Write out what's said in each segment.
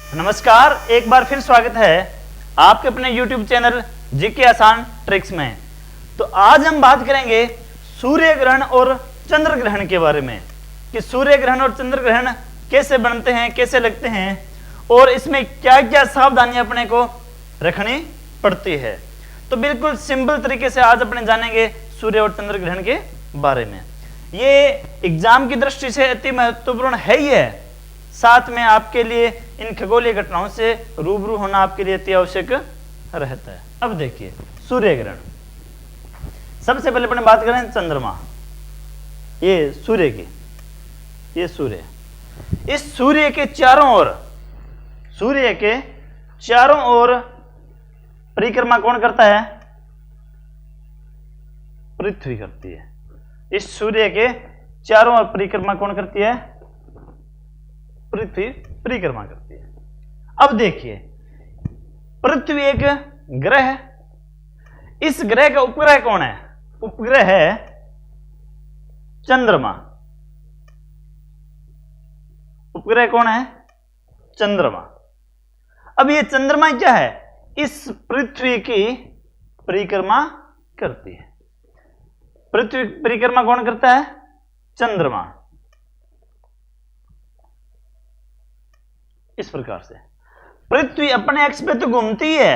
नमस्कार, एक बार फिर स्वागत है आपके अपने YouTube चैनल जीके आसान ट्रिक्स में। तो आज हम बात करेंगे सूर्य ग्रहण और चंद्र ग्रहण के बारे में कि सूर्य ग्रहण और चंद्र ग्रहण कैसे बनते हैं, कैसे लगते हैं और इसमें क्या क्या सावधानियां अपने को रखनी पड़ती है। तो बिल्कुल सिंपल तरीके से आज अपने जानेंगे सूर्य और चंद्र ग्रहण के बारे में। ये एग्जाम की दृष्टि से अति महत्वपूर्ण है ही है, साथ में आपके लिए इन खगोलीय घटनाओं से रूबरू होना आपके लिए अति आवश्यक रहता है। अब देखिए सूर्य ग्रहण, सबसे पहले अपने बात करें चंद्रमा। ये सूर्य की, ये सूर्य, इस सूर्य के चारों ओर परिक्रमा कौन करता है? पृथ्वी करती है। इस सूर्य के चारों ओर परिक्रमा कौन करती है? पृथ्वी परिक्रमा करती है। अब देखिए पृथ्वी एक ग्रह है, इस ग्रह का उपग्रह कौन है? उपग्रह है चंद्रमा। उपग्रह कौन है? चंद्रमा। अब ये चंद्रमा क्या है? इस पृथ्वी की परिक्रमा करती है। पृथ्वी परिक्रमा कौन करता है? चंद्रमा। इस प्रकार से पृथ्वी अपने एक्स पे तो घूमती है,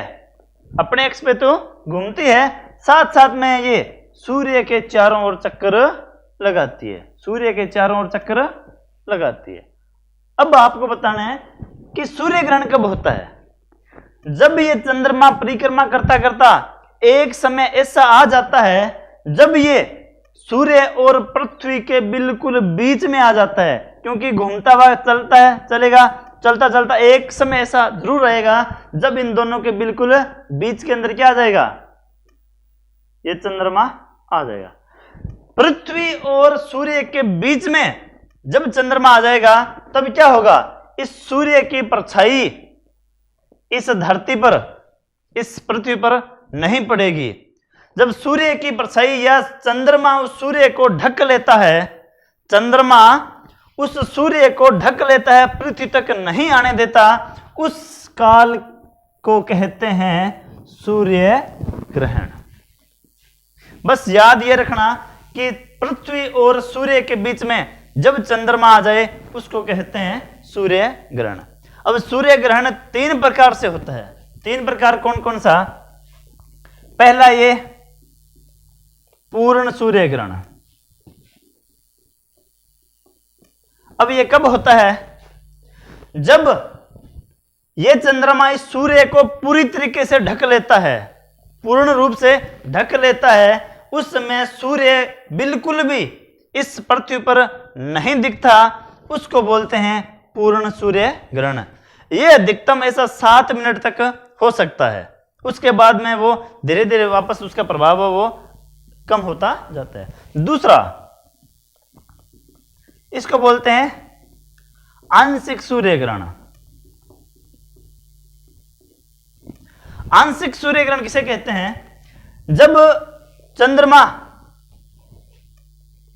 अपने एक्स पे तो घूमती है, साथ साथ में ये सूर्य के चारों ओर चक्कर लगाती है। सूर्य के चारों ओर चक्कर लगाती है। अब आपको बताना है कि सूर्य ग्रहण कब होता है? जब ये चंद्रमा परिक्रमा करता करता एक समय ऐसा आ जाता है जब ये सूर्य और पृथ्वी के बिल्कुल बीच में आ जाता है, क्योंकि घूमता हुआ चलता चलता एक समय ऐसा जरूर रहेगा जब इन दोनों के बिल्कुल बीच के अंदर क्या आ जाएगा? ये चंद्रमा आ जाएगा। पृथ्वी और सूर्य के बीच में जब चंद्रमा आ जाएगा तब क्या होगा? इस सूर्य की परछाई इस धरती पर, इस पृथ्वी पर नहीं पड़ेगी। जब सूर्य की परछाई या चंद्रमा उस सूर्य को ढक लेता है, चंद्रमा उस सूर्य को ढक लेता है, पृथ्वी तक नहीं आने देता, उस काल को कहते हैं सूर्य ग्रहण। बस याद ये रखना कि पृथ्वी और सूर्य के बीच में जब चंद्रमा आ जाए उसको कहते हैं सूर्य ग्रहण। अब सूर्य ग्रहण 3 प्रकार से होता है। 3 प्रकार कौन कौन सा? पहला ये पूर्ण सूर्य ग्रहण। अब ये कब होता है? जब ये चंद्रमा इस सूर्य को पूरी तरीके से ढक लेता है, पूर्ण रूप से ढक लेता है, उस समय सूर्य बिल्कुल भी इस पृथ्वी पर नहीं दिखता, उसको बोलते हैं पूर्ण सूर्य ग्रहण। यह अधिकतम ऐसा 7 मिनट तक हो सकता है, उसके बाद में वो धीरे धीरे वापस उसका प्रभाव वो कम होता जाता है। दूसरा इसको बोलते हैं आंशिक सूर्य ग्रहण। आंशिक सूर्य ग्रहण किसे कहते हैं? जब चंद्रमा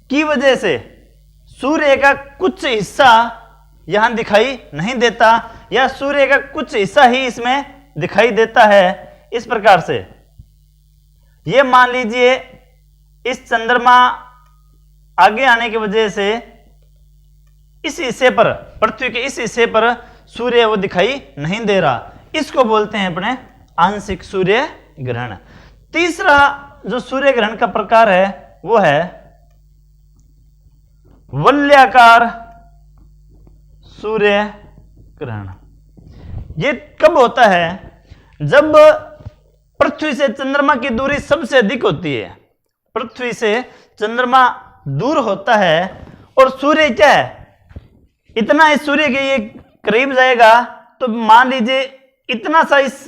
की वजह से सूर्य का कुछ हिस्सा यहां दिखाई नहीं देता या सूर्य का कुछ हिस्सा ही इसमें दिखाई देता है। इस प्रकार से ये मान लीजिए इस चंद्रमा आगे आने की वजह से इस हिस्से पर, पृथ्वी के इस हिस्से पर सूर्य वो दिखाई नहीं दे रहा, इसको बोलते हैं अपने आंशिक सूर्य ग्रहण। तीसरा जो सूर्य ग्रहण का प्रकार है वो है वलयाकार सूर्य ग्रहण। ये कब होता है? जब पृथ्वी से चंद्रमा की दूरी सबसे अधिक होती है। पृथ्वी से चंद्रमा दूर होता है और सूर्य क्या है, इतना इस सूर्य के ये करीब जाएगा तो मान लीजिए इतना सा इस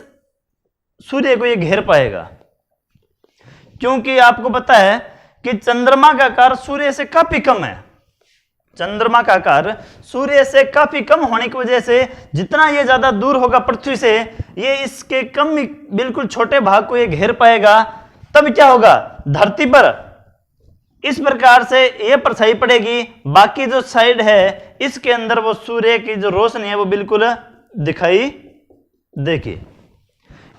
सूर्य को ये घेर पाएगा, क्योंकि आपको पता है कि चंद्रमा का आकार सूर्य से काफी कम है। चंद्रमा का आकार सूर्य से काफी कम होने की वजह से जितना ये ज्यादा दूर होगा पृथ्वी से, ये इसके कम बिल्कुल छोटे भाग को ये घेर पाएगा। तब क्या होगा? धरती पर इस प्रकार से ये परछाई पड़ेगी, बाकी जो साइड है इसके अंदर वो सूर्य की जो रोशनी है वो बिल्कुल दिखाई देगी।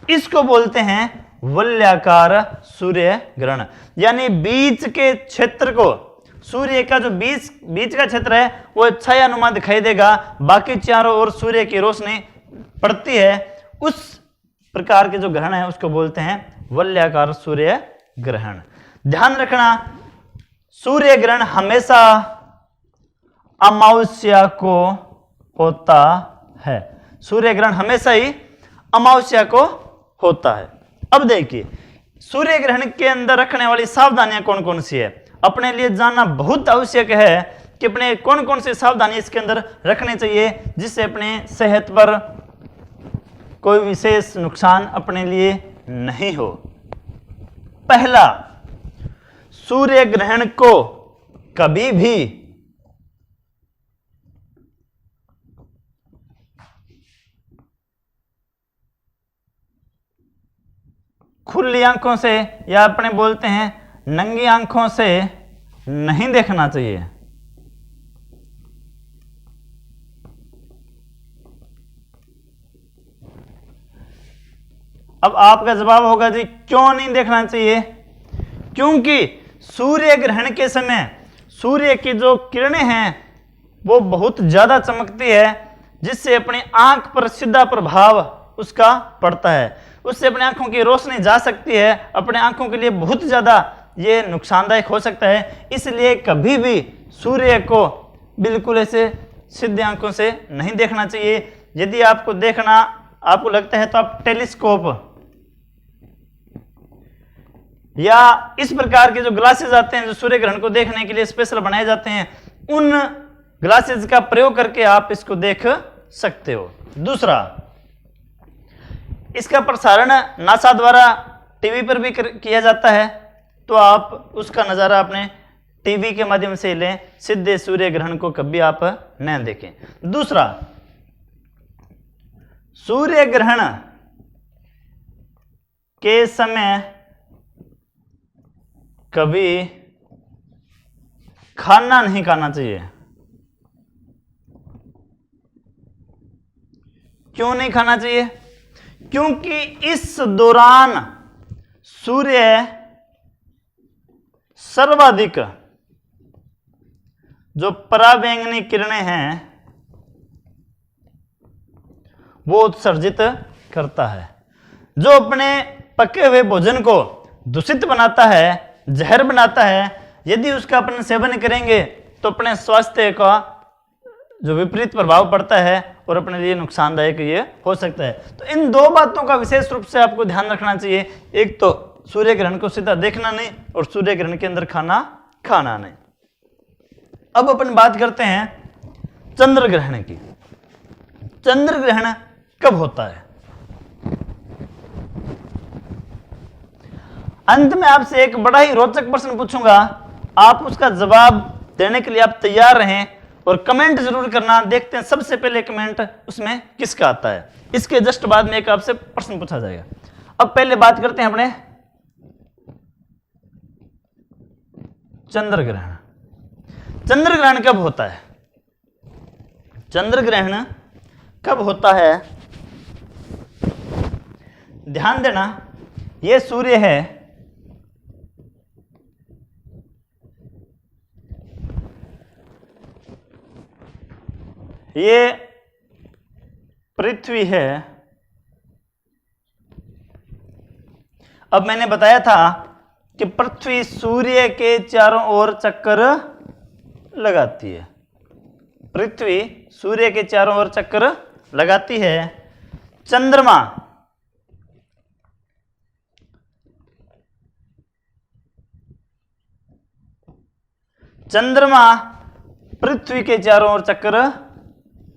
इसको बोलते हैं वलयाकार सूर्य ग्रहण, यानी बीच के क्षेत्र को, सूर्य का जो बीच का क्षेत्र है वो छायानुमा दिखाई देगा, बाकी चारों ओर सूर्य की रोशनी पड़ती है। उस प्रकार के जो ग्रहण है उसको बोलते हैं वलयाकार सूर्य ग्रहण। ध्यान रखना, सूर्य ग्रहण हमेशा अमावस्या को होता है। सूर्य ग्रहण हमेशा ही अमावस्या को होता है। अब देखिए, सूर्य ग्रहण के अंदर रखने वाली सावधानियां कौन कौन सी है, अपने लिए जानना बहुत आवश्यक है कि अपने कौन कौन सी सावधानी इसके अंदर रखनी चाहिए जिससे अपने सेहत पर कोई विशेष नुकसान अपने लिए नहीं हो। पहला, सूर्य ग्रहण को कभी भी खुली आंखों से, या अपने बोलते हैं नंगी आंखों से नहीं देखना चाहिए। अब आपका जवाब होगा जी क्यों नहीं देखना चाहिए? क्योंकि सूर्य ग्रहण के समय सूर्य की जो किरणें हैं वो बहुत ज्यादा चमकती है, जिससे अपनी आंख पर सीधा प्रभाव उसका पड़ता है, उससे अपनी आंखों की रोशनी जा सकती है, अपने आंखों के लिए बहुत ज्यादा ये नुकसानदायक हो सकता है। इसलिए कभी भी सूर्य को बिल्कुल ऐसे सीधी आंखों से नहीं देखना चाहिए। यदि आपको देखना आपको लगता है तो आप टेलीस्कोप या इस प्रकार के जो ग्लासेस आते हैं जो सूर्य ग्रहण को देखने के लिए स्पेशल बनाए जाते हैं, उन ग्लासेस का प्रयोग करके आप इसको देख सकते हो। दूसरा, इसका प्रसारण नासा द्वारा टीवी पर भी किया जाता है, तो आप उसका नज़ारा अपने टीवी के माध्यम से लें, सीधे सूर्य ग्रहण को कभी आप न देखें। दूसरा, सूर्य ग्रहण के समय कभी खाना नहीं खाना चाहिए। क्यों नहीं खाना चाहिए? क्योंकि इस दौरान सूर्य सर्वाधिक जो पराबैंगनी किरणें हैं वो उत्सर्जित करता है, जो अपने पके हुए भोजन को दूषित बनाता है, जहर बनाता है। यदि उसका अपन सेवन करेंगे तो अपने स्वास्थ्य का जो विपरीत प्रभाव पड़ता है और अपने लिए नुकसानदायक ये हो सकता है। तो इन दो बातों का विशेष रूप से आपको ध्यान रखना चाहिए। एक तो सूर्य ग्रहण को सीधा देखना नहीं, और सूर्य ग्रहण के अंदर खाना खाना नहीं। अब अपन बात करते हैं चंद्र ग्रहण की। चंद्र ग्रहण कब होता है? अंत में आपसे एक बड़ा ही रोचक प्रश्न पूछूंगा, आप उसका जवाब देने के लिए आप तैयार रहें और कमेंट जरूर करना। देखते हैं सबसे पहले कमेंट उसमें किसका आता है। इसके जस्ट बाद में एक आपसे प्रश्न पूछा जाएगा। अब पहले बात करते हैं अपने चंद्र ग्रहण। चंद्र ग्रहण कब होता है? चंद्र ग्रहण कब होता है? ध्यान देना, यह सूर्य है, ये पृथ्वी है। अब मैंने बताया था कि पृथ्वी सूर्य के चारों ओर चक्कर लगाती है। पृथ्वी सूर्य के चारों ओर चक्कर लगाती है। चंद्रमा पृथ्वी के चारों ओर चक्कर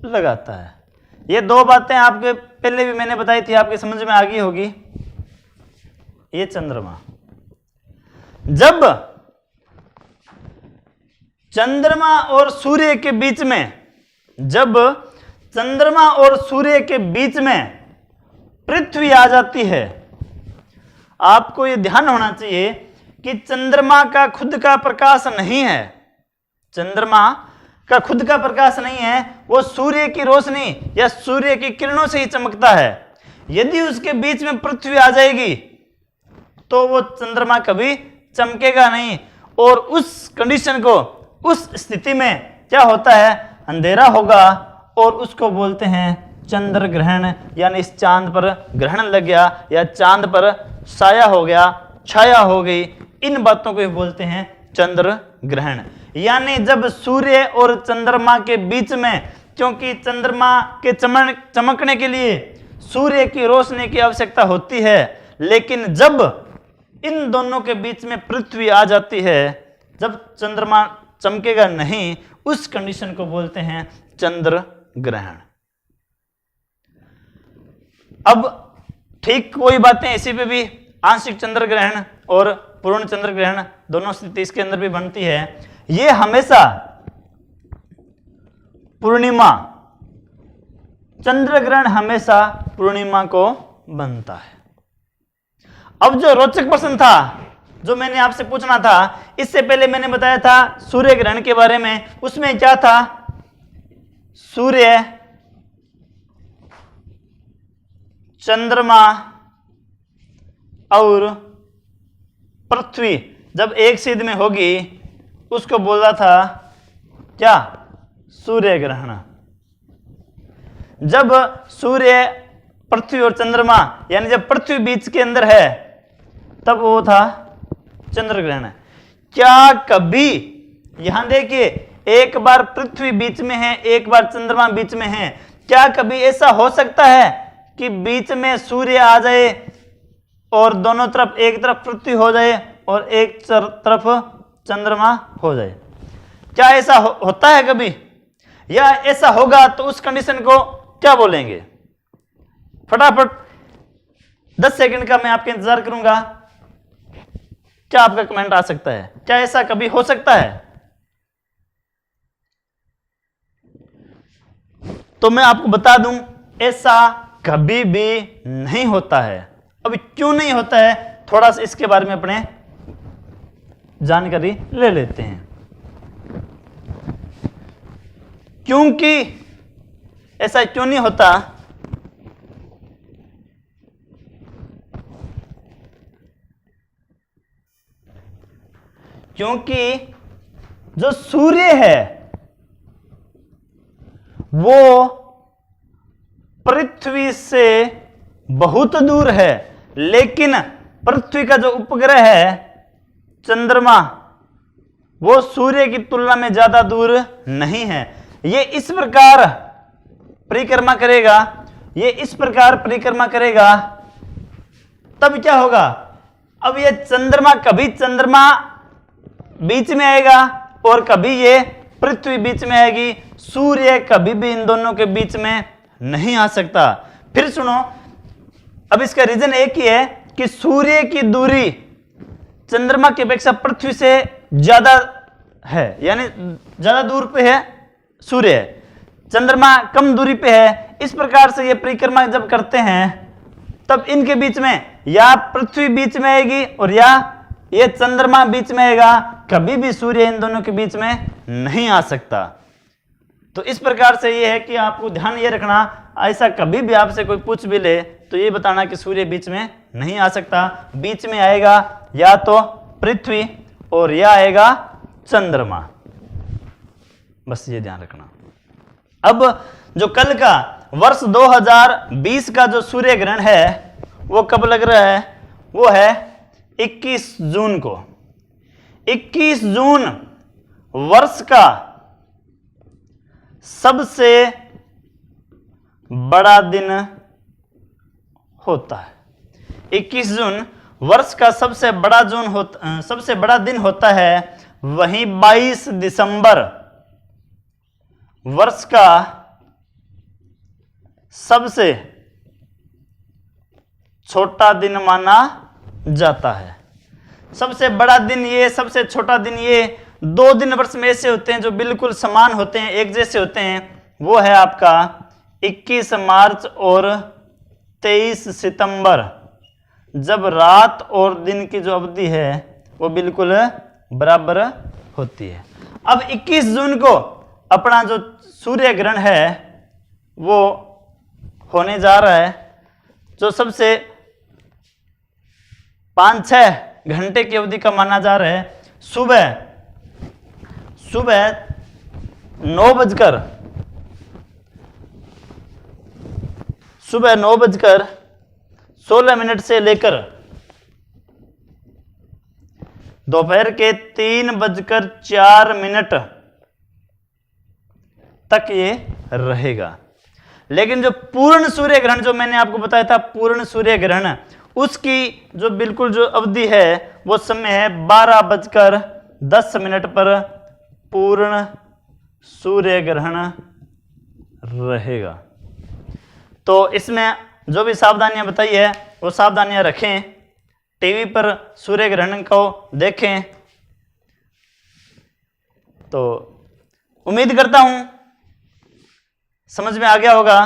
लगाता है। ये दो बातें आपके पहले भी मैंने बताई थी, आपके समझ में आ गई होगी। ये चंद्रमा, जब चंद्रमा और सूर्य के बीच में, जब चंद्रमा और सूर्य के बीच में पृथ्वी आ जाती है, आपको ये ध्यान होना चाहिए कि चंद्रमा का खुद का प्रकाश नहीं है। चंद्रमा का खुद का प्रकाश नहीं है, वो सूर्य की रोशनी या सूर्य की किरणों से ही चमकता है। यदि उसके बीच में पृथ्वी आ जाएगी तो वो चंद्रमा कभी चमकेगा नहीं, और उस कंडीशन को, उस स्थिति में क्या होता है, अंधेरा होगा, और उसको बोलते हैं चंद्र ग्रहण, यानी इस चांद पर ग्रहण लग गया या चांद पर साया हो गया, छाया हो गई, इन बातों को बोलते हैं चंद्र ग्रहण। यानी जब सूर्य और चंद्रमा के बीच में, क्योंकि चंद्रमा के चमकने के लिए सूर्य की रोशनी की आवश्यकता होती है, लेकिन जब इन दोनों के बीच में पृथ्वी आ जाती है, जब चंद्रमा चमकेगा नहीं, उस कंडीशन को बोलते हैं चंद्र ग्रहण। अब ठीक वही बातें इसी पे भी, आंशिक चंद्र ग्रहण और पूर्ण चंद्र ग्रहण दोनों स्थिति इसके अंदर भी बनती है। ये हमेशा पूर्णिमा, चंद्र ग्रहण हमेशा पूर्णिमा को बनता है। अब जो रोचक प्रश्न था जो मैंने आपसे पूछना था, इससे पहले मैंने बताया था सूर्य ग्रहण के बारे में, उसमें क्या था, सूर्य, चंद्रमा और पृथ्वी जब एक सिद्ध में होगी उसको बोला था क्या, सूर्य ग्रहण। जब सूर्य, पृथ्वी और चंद्रमा, यानी जब पृथ्वी बीच के अंदर है तब वो था चंद्र ग्रहण। क्या कभी, यहां देखिए, एक बार पृथ्वी बीच में है, एक बार चंद्रमा बीच में है, क्या कभी ऐसा हो सकता है कि बीच में सूर्य आ जाए और दोनों तरफ, एक तरफ पृथ्वी हो जाए और एक तरफ चंद्रमा हो जाए? क्या ऐसा होता है कभी? या ऐसा होगा तो उस कंडीशन को क्या बोलेंगे? फटाफट 10 सेकंड का मैं आपके इंतजार करूंगा, क्या आपका कमेंट आ सकता है? क्या ऐसा कभी हो सकता है? तो मैं आपको बता दूं, ऐसा कभी भी नहीं होता है। अभी क्यों नहीं होता है, थोड़ा सा इसके बारे में अपने जानकारी ले लेते हैं। क्योंकि ऐसा क्यों नहीं होता, क्योंकि जो सूर्य है वो पृथ्वी से बहुत दूर है, लेकिन पृथ्वी का जो उपग्रह है चंद्रमा, वो सूर्य की तुलना में ज्यादा दूर नहीं है। ये इस प्रकार परिक्रमा करेगा, ये इस प्रकार परिक्रमा करेगा, तब क्या होगा, अब ये चंद्रमा, कभी चंद्रमा बीच में आएगा और कभी ये पृथ्वी बीच में आएगी, सूर्य कभी भी इन दोनों के बीच में नहीं आ सकता। फिर सुनो, अब इसका रीजन एक ही है कि सूर्य की दूरी चंद्रमा की अपेक्षा पृथ्वी से ज्यादा है, यानी ज्यादा दूर पे है सूर्य, चंद्रमा कम दूरी पे है। इस प्रकार से ये परिक्रमा जब करते हैं तब इनके बीच में या पृथ्वी बीच में आएगी और या ये चंद्रमा बीच में आएगा, कभी भी सूर्य इन दोनों के बीच में नहीं आ सकता। तो इस प्रकार से ये है कि आपको ध्यान ये रखना, ऐसा कभी भी आपसे कोई पूछ भी ले तो ये बताना कि सूर्य बीच में नहीं आ सकता, बीच में आएगा या तो पृथ्वी और या आएगा चंद्रमा, बस ये ध्यान रखना। अब जो कल का वर्ष 2020 का जो सूर्य ग्रहण है वो कब लग रहा है, वो है 21 जून को। 21 जून वर्ष का सबसे बड़ा दिन होता है। 21 जून वर्ष का सबसे बड़ा दिन होता है। वहीं 22 दिसंबर वर्ष का सबसे छोटा दिन माना जाता है। सबसे बड़ा दिन ये, सबसे छोटा दिन ये, 2 दिन वर्ष में ऐसे होते हैं जो बिल्कुल समान होते हैं, एक जैसे होते हैं। वो है आपका 21 मार्च और 23 सितंबर, जब रात और दिन की जो अवधि है वो बिल्कुल बराबर होती है। अब 21 जून को अपना जो सूर्य ग्रहण है वो होने जा रहा है, जो सबसे 5-6 घंटे की अवधि का माना जा रहा है। सुबह 9:16 से लेकर दोपहर के 3:04 तक ये रहेगा। लेकिन जो पूर्ण सूर्य ग्रहण जो मैंने आपको बताया था, पूर्ण सूर्य ग्रहण, उसकी जो बिल्कुल जो अवधि है वो समय है 12:10 पर पूर्ण सूर्य ग्रहण रहेगा। तो इसमें जो भी सावधानियां बताई है वो सावधानियां रखें, टीवी पर सूर्य ग्रहण को देखें। तो उम्मीद करता हूं समझ में आ गया होगा,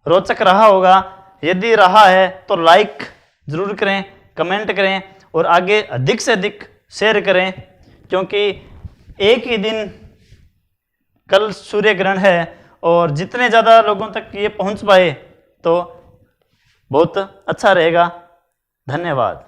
रोचक रहा होगा। यदि रहा है तो लाइक जरूर करें, कमेंट करें और आगे अधिक से अधिक शेयर करें, क्योंकि एक ही दिन कल सूर्य ग्रहण है और जितने ज़्यादा लोगों तक ये पहुंच पाए तो बहुत अच्छा रहेगा। धन्यवाद।